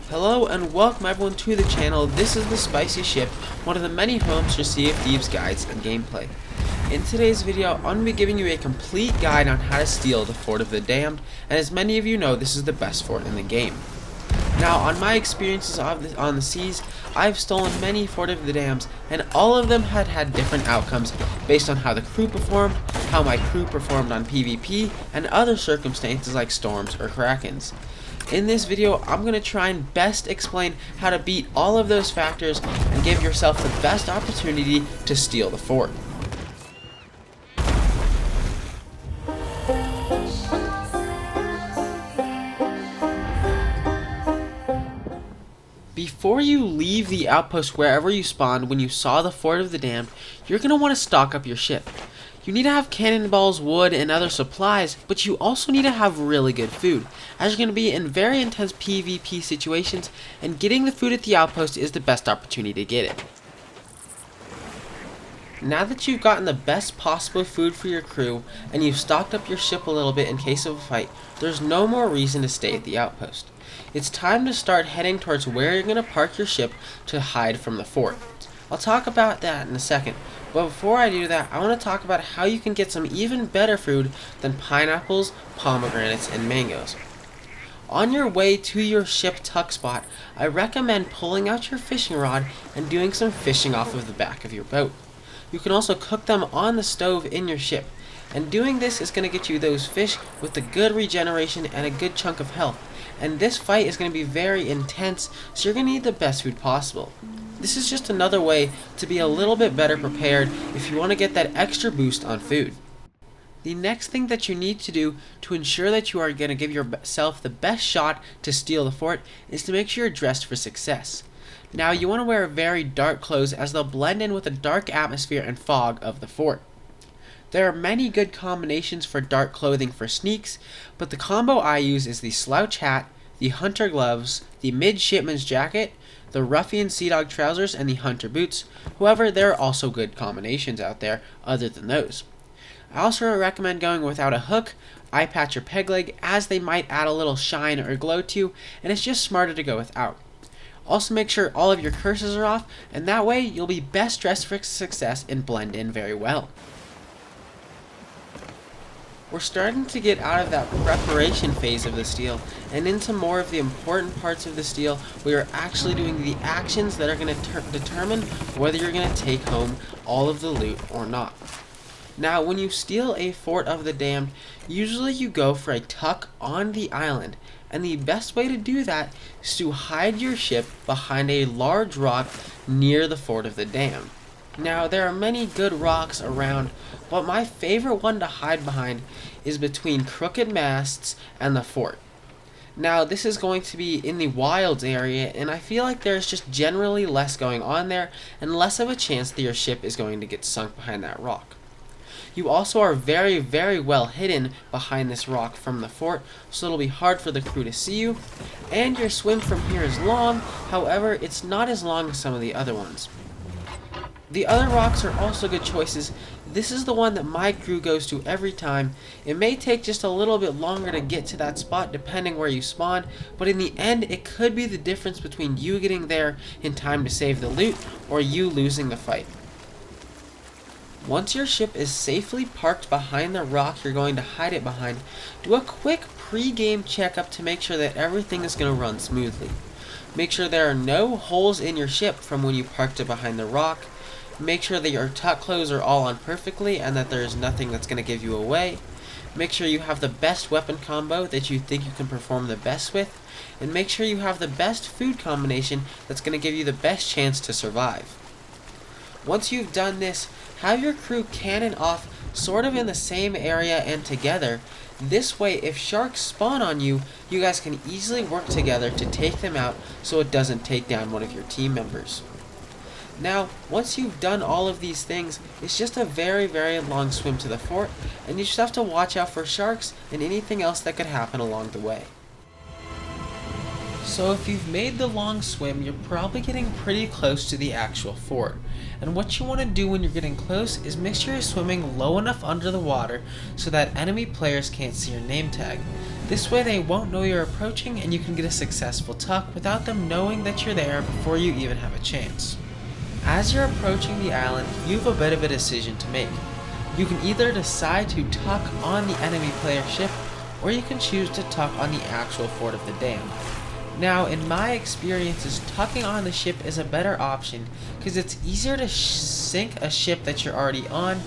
Hello and welcome everyone to the channel. This is the Spicy Ship, one of the many homes for Sea of Thieves guides and gameplay. In today's video, I'm going to be giving you a complete guide on how to steal the Fort of the Damned, and as many of you know, this is the best fort in the game. Now, on my experiences on the seas, I've stolen many Fort of the Damned, and all of them had different outcomes based on how the crew performed, how my crew performed on PvP, and other circumstances like storms or krakens. In this video, I'm going to try and best explain how to beat all of those factors and give yourself the best opportunity to steal the fort. Before you leave the outpost wherever you spawned when you saw the Fort of the Damned, you're going to want to stock up your ship. You need to have cannonballs, wood, and other supplies, but you also need to have really good food, as you're going to be in very intense PvP situations, and getting the food at the outpost is the best opportunity to get it. Now that you've gotten the best possible food for your crew, and you've stocked up your ship a little bit in case of a fight, there's no more reason to stay at the outpost. It's time to start heading towards where you're going to park your ship to hide from the fort. I'll talk about that in a second, but before I do that, I want to talk about how you can get some even better food than pineapples, pomegranates, and mangoes. On your way to your ship tuck spot, I recommend pulling out your fishing rod and doing some fishing off of the back of your boat. You can also cook them on the stove in your ship, and doing this is going to get you those fish with a good regeneration and a good chunk of health, and this fight is going to be very intense, so you're going to need the best food possible. This is just another way to be a little bit better prepared if you want to get that extra boost on food. The next thing that you need to do to ensure that you are going to give yourself the best shot to steal the fort is to make sure you're dressed for success. Now, you want to wear very dark clothes as they'll blend in with the dark atmosphere and fog of the fort. There are many good combinations for dark clothing for sneaks, but the combo I use is the slouch hat, the hunter gloves, the midshipman's jacket, the ruffian sea dog trousers, and the hunter boots. However, there are also good combinations out there other than those. I also recommend going without a hook, eye patch, or peg leg, as they might add a little shine or glow to you, and it's just smarter to go without. Also make sure all of your curses are off, and that way you'll be best dressed for success and blend in very well. We're starting to get out of that preparation phase of the steal and into more of the important parts of the steal. We are actually doing the actions that are going to determine whether you're going to take home all of the loot or not. Now, when you steal a Fort of the Damned, usually you go for a tuck on the island, and the best way to do that is to hide your ship behind a large rock near the Fort of the Damned. Now, there are many good rocks around, but my favorite one to hide behind is between crooked masts and the fort. Now, this is going to be in the wilds area, and I feel like there's just generally less going on there and less of a chance that your ship is going to get sunk behind that rock. You also are very, very well hidden behind this rock from the fort, so it'll be hard for the crew to see you, and your swim from here is long. However, it's not as long as some of the other ones. The other rocks are also good choices. This is the one that my crew goes to every time. It may take just a little bit longer to get to that spot depending where you spawn, but in the end it could be the difference between you getting there in time to save the loot or you losing the fight. Once your ship is safely parked behind the rock you're going to hide it behind, do a quick pre-game checkup to make sure that everything is going to run smoothly. Make sure there are no holes in your ship from when you parked it behind the rock. Make sure that your tuck clothes are all on perfectly and that there is nothing that's going to give you away. Make sure you have the best weapon combo that you think you can perform the best with. And make sure you have the best food combination that's going to give you the best chance to survive. Once you've done this, have your crew cannon off sort of in the same area and together. This way, if sharks spawn on you, you guys can easily work together to take them out so it doesn't take down one of your team members. Now, once you've done all of these things, it's just a very, very long swim to the fort, and you just have to watch out for sharks and anything else that could happen along the way. So if you've made the long swim, you're probably getting pretty close to the actual fort. And what you want to do when you're getting close is make sure you're swimming low enough under the water so that enemy players can't see your name tag. This way they won't know you're approaching and you can get a successful tuck without them knowing that you're there before you even have a chance. As you're approaching the island, you have a bit of a decision to make. You can either decide to tuck on the enemy player's ship, or you can choose to tuck on the actual fort of the dam. Now, in my experiences, tucking on the ship is a better option because it's easier to sink a ship that you're already on,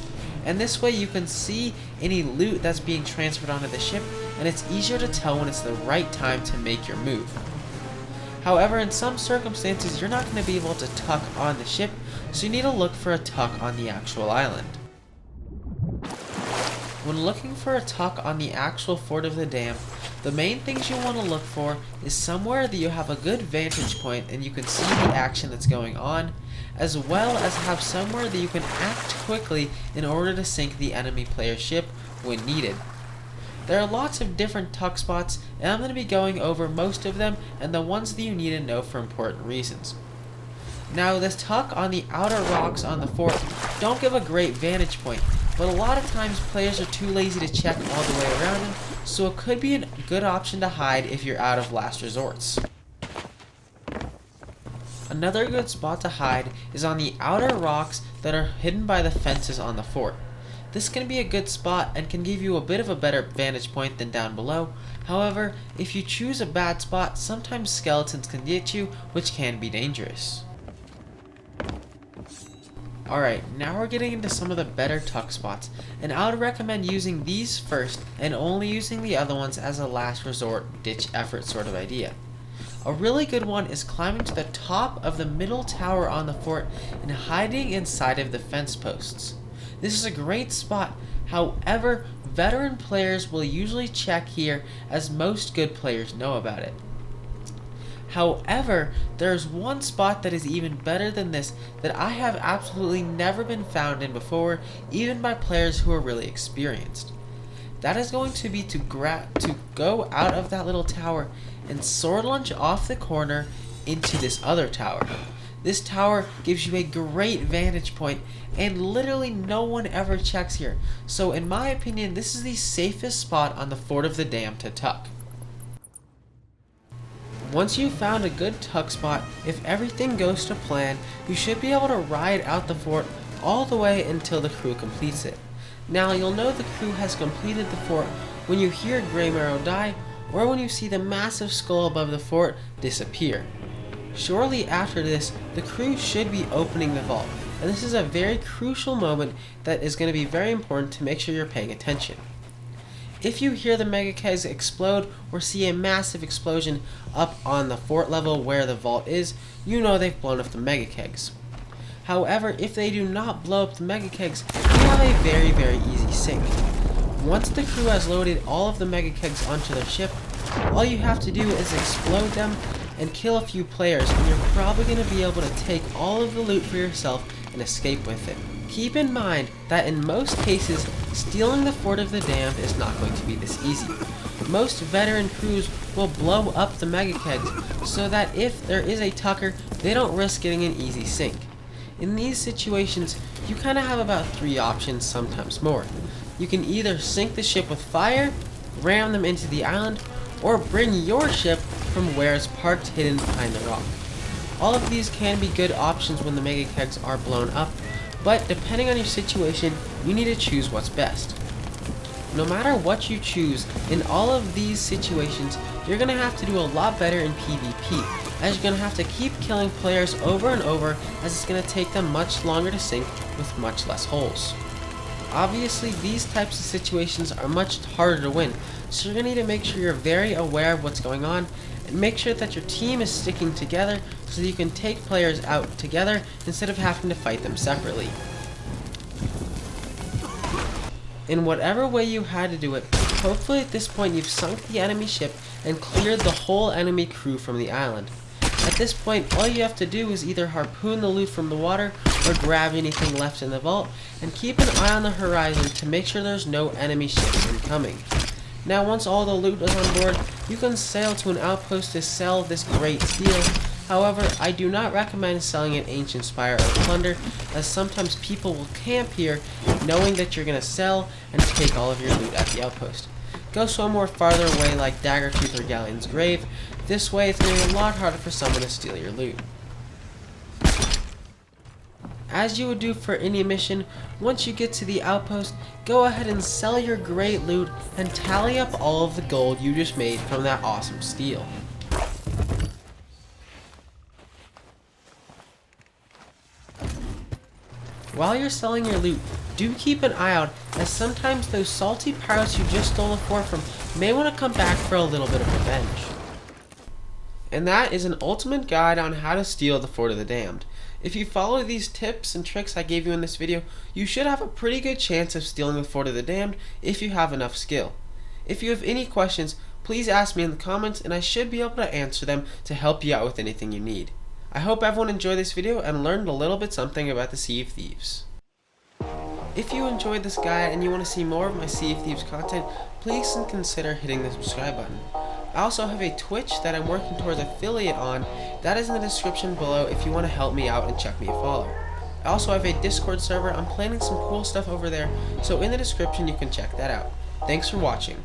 and this way you can see any loot that's being transferred onto the ship, and it's easier to tell when it's the right time to make your move. However, in some circumstances, you're not going to be able to tuck on the ship, so you need to look for a tuck on the actual island. When looking for a tuck on the actual fort of the dam, the main things you want to look for is somewhere that you have a good vantage point and you can see the action that's going on, as well as have somewhere that you can act quickly in order to sink the enemy player's ship when needed. There are lots of different tuck spots, and I'm going to be going over most of them and the ones that you need to know for important reasons. Now, this tuck on the outer rocks on the fort don't give a great vantage point, but a lot of times players are too lazy to check all the way around them, so it could be a good option to hide if you're out of last resorts. Another good spot to hide is on the outer rocks that are hidden by the fences on the fort. This can be a good spot and can give you a bit of a better vantage point than down below. However, if you choose a bad spot, sometimes skeletons can get you, which can be dangerous. Alright, now we're getting into some of the better tuck spots, and I would recommend using these first and only using the other ones as a last resort, ditch effort sort of idea. A really good one is climbing to the top of the middle tower on the fort and hiding inside of the fence posts. This is a great spot, however, veteran players will usually check here as most good players know about it. However, there's one spot that is even better than this that I have absolutely never been found in before, even by players who are really experienced. That is going to be to go out of that little tower and sword launch off the corner into this other tower. This tower gives you a great vantage point, and literally no one ever checks here, so in my opinion this is the safest spot on the fort of the dam to tuck. Once you've found a good tuck spot, if everything goes to plan, you should be able to ride out the fort all the way until the crew completes it. Now, you'll know the crew has completed the fort when you hear Grey Marrow die, or when you see the massive skull above the fort disappear. Shortly after this, the crew should be opening the vault, and this is a very crucial moment that is going to be very important to make sure you're paying attention. If you hear the mega kegs explode or see a massive explosion up on the fort level where the vault is, you know they've blown up the mega kegs. However, if they do not blow up the mega kegs, you have a very easy sink. Once the crew has loaded all of the mega kegs onto their ship, all you have to do is explode them and kill a few players, and you're probably going to be able to take all of the loot for yourself and escape with it. Keep in mind that in most cases, stealing the fort of the damned is not going to be this easy. Most veteran crews will blow up the mega kegs so that if there is a tucker, they don't risk getting an easy sink. In these situations, you kind of have about 3 options, sometimes more. You can either sink the ship with fire, ram them into the island, or bring your ship from where it's parked hidden behind the rock. All of these can be good options when the mega kegs are blown up, but depending on your situation, you need to choose what's best. No matter what you choose, in all of these situations, you're going to have to do a lot better in PvP, as you're going to have to keep killing players over and over, as it's going to take them much longer to sink with much less holes. Obviously, these types of situations are much harder to win, so you're going to need to make sure you're very aware of what's going on, and make sure that your team is sticking together so that you can take players out together instead of having to fight them separately. In whatever way you had to do it, hopefully at this point you've sunk the enemy ship and cleared the whole enemy crew from the island. At this point, all you have to do is either harpoon the loot from the water or grab anything left in the vault, and keep an eye on the horizon to make sure there's no enemy ships incoming. Now, once all the loot is on board, you can sail to an outpost to sell this great steal. However, I do not recommend selling an ancient spire or plunder, as sometimes people will camp here knowing that you're going to sell and take all of your loot at the outpost. go somewhere farther away like Daggertooth or Galleon's Grave. This way it's going to be a lot harder for someone to steal your loot. As you would do for any mission, once you get to the outpost, go ahead and sell your great loot and tally up all of the gold you just made from that awesome steal. While you're selling your loot, do keep an eye out, as sometimes those salty pirates you just stole the fort from may want to come back for a little bit of revenge. And that is an ultimate guide on how to steal the Fort of the Damned. If you follow these tips and tricks I gave you in this video, you should have a pretty good chance of stealing the Fort of the Damned if you have enough skill. If you have any questions, please ask me in the comments and I should be able to answer them to help you out with anything you need. I hope everyone enjoyed this video and learned a little bit something about the Sea of Thieves. If you enjoyed this guide and you want to see more of my Sea of Thieves content, please consider hitting the subscribe button. I also have a Twitch that I'm working towards affiliate on. That is in the description below if you want to help me out and check me a follow. I also have a Discord server. I'm planning some cool stuff over there, so in the description you can check that out. Thanks for watching.